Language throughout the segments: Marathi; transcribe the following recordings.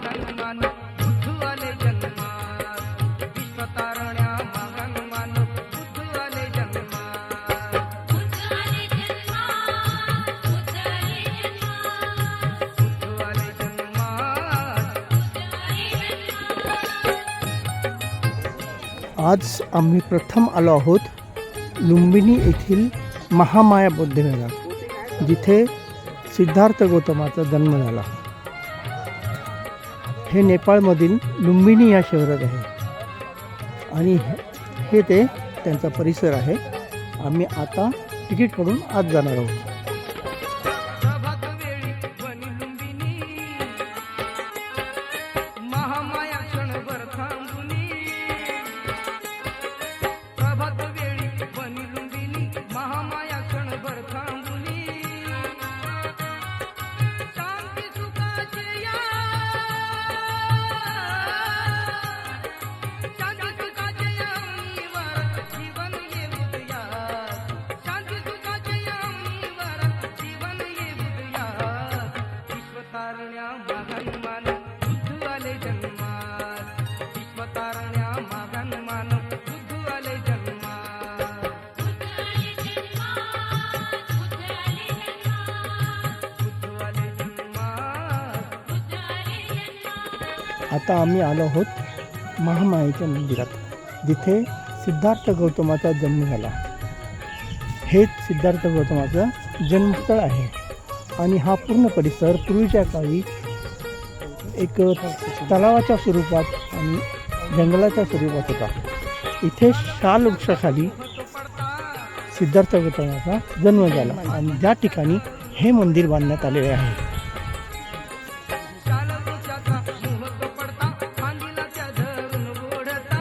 मागन मान बुद्धू आले जन्मात विश्वतारण्या मागन मान बुद्धू आले जन्मात बुद्धू आले जन्मात बुद्धू आले जन्मात। आज आम्ही प्रथम आलो आहोत लुंबिनी येथील महामाया बौद्धविहारात, जिथे सिद्धार्थ गौतमाचा जन्म झाला। हे नेपाळमधील लुंबिनी या शहरात आहे आणि हे ते त्यांचा परिसर आहे। आम्ही आता तिकीट काढून आत जाणार आहोत। प्रभात वेळी वनी लुंबिनी महामाया क्षणभर थांबुनी प्रभात वेळी वनी लुंबिनी महामाया क्षणभर थांबुनी शांती सुखाचे या शांती सुखाचे या अम्मीवर जीवन येऊया शांती सुखाचे या अम्मीवर जीवन येऊया विश्वतारण्या मागन मान बुद्धू आले जन्मात विश्वतारण्या मागन मान बुद्धू आले जन्मात बुद्धू आले जन्मात। आता आम्ही आलो आहोत महामायेच्या मंदिरात, जिथे सिद्धार्थ गौतमाचा जन्म झाला। हेच सिद्धार्थ गौतमाचं जन्मस्थळ आहे आणि हा पूर्ण परिसर पूर्वीच्या काळी एक तलावाच्या स्वरूपात आणि जंगलाच्या स्वरूपात होता। इथे शाल वृक्षाखाली सिद्धार्थ गौतमाचा जन्म झाला आणि त्या ठिकाणी हे मंदिर बांधण्यात आलेले आहे। शाल वृक्षाचा मोहक पडता फांदीला त्या धरून ओढता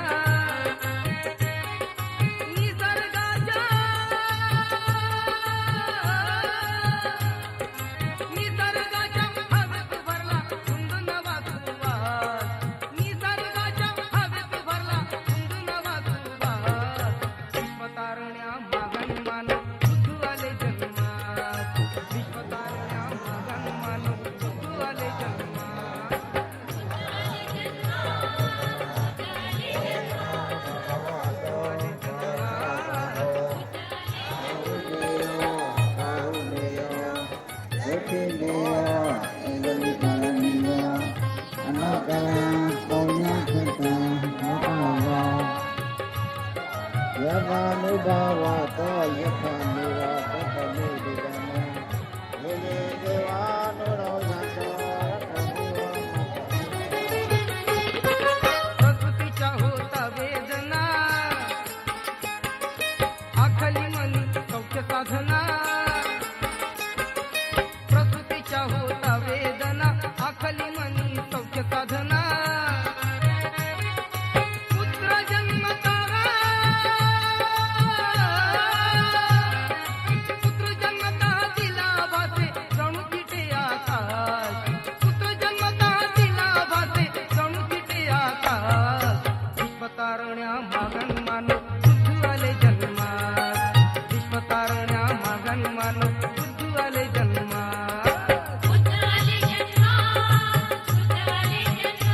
निसर्गाच्या हवेत भरला कुंद नवा सुवास निसर्गाच्या हवेत भरला कुंद नवा सुवास विश्वतारण्या मागन मान बुद्धू आले जन्मात विश्वतारण्या मागन मान बुद्धू आले जन्मात। प्रकृतीच्या होता वेदना आखली मनी सौख्य साधना प्रकृतीच्या होता वेदना आखली मनी सौख्य साधना पुत्र जन्मता पुत्र जन्मता दिला भासे जणू तिथे आकाश पुत्र जन्मता दिला भासे जणू तिथे आकाश विश्वतारण्या मागन मान बुद्धू आले जन्मात विश्वतारण्या मागन मान बुद्धू आले जन्मात बुद्धू आले जन्मात बुद्धू आले जन्मात।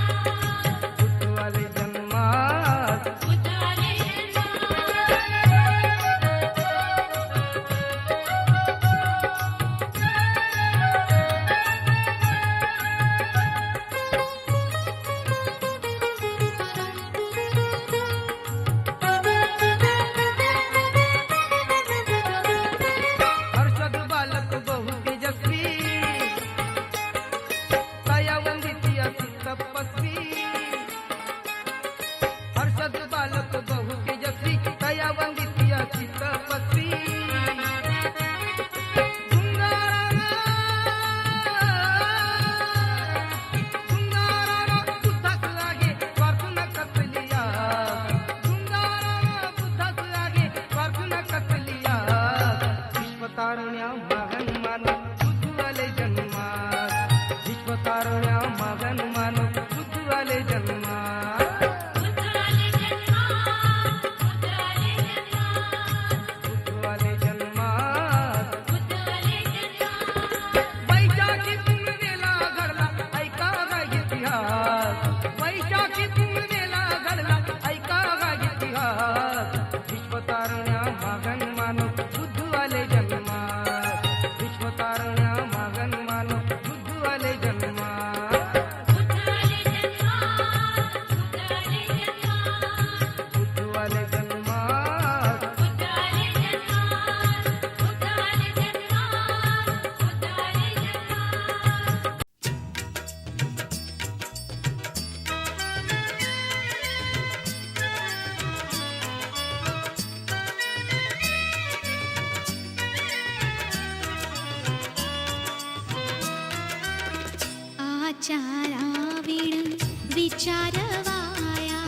आचाराविण विचारवाया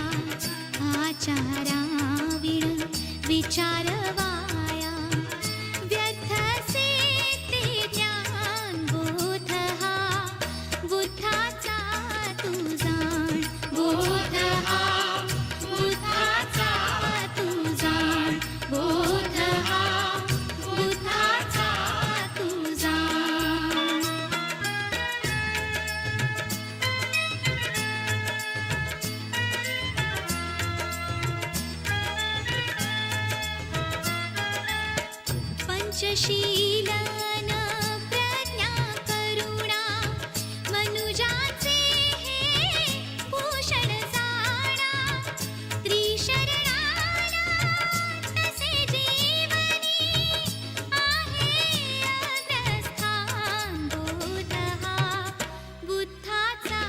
आचाराविण विचारवाया व्यर्थसे ते ज्ञान बोध हा बुद्धाचा तू जाण बोध हा बुद्धाचा तू जाण बोध हा बुद्धाचा तू जाण पंचशीलन प्रज्ञा करुणा मनुजाचे हे भूषण जाणा त्रिशरणाला तसे जीवनी आहे अग्रस्थान बोध हा बुद्धाचा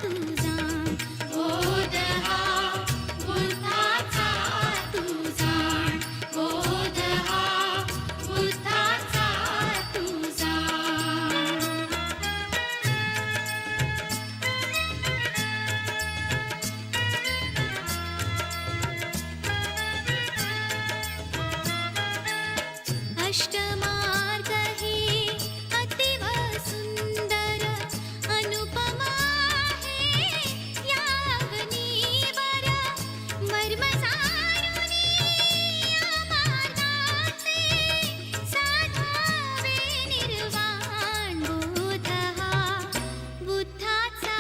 तू जाण बोध हा बुद्धाचा तू जाण बोध हा बुद्धाचा तू जाण अष्टमार्ग हे अतीव सुंदर अनुपमा हे या अग्नीवर मर्म जाणुनी या मार्गाचे साधावे निर्वाण बोध हा बुद्धाचा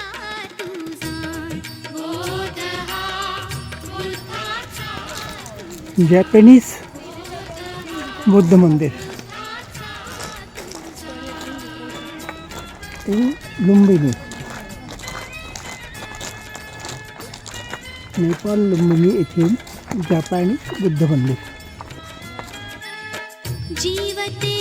तू जाण बोध हा बुद्धाचा जॅपनीज बुद्ध मंदिर लुंबिनी नेपाळ लुंबिनी येथील जपानीज बुद्ध मंदिर जीवते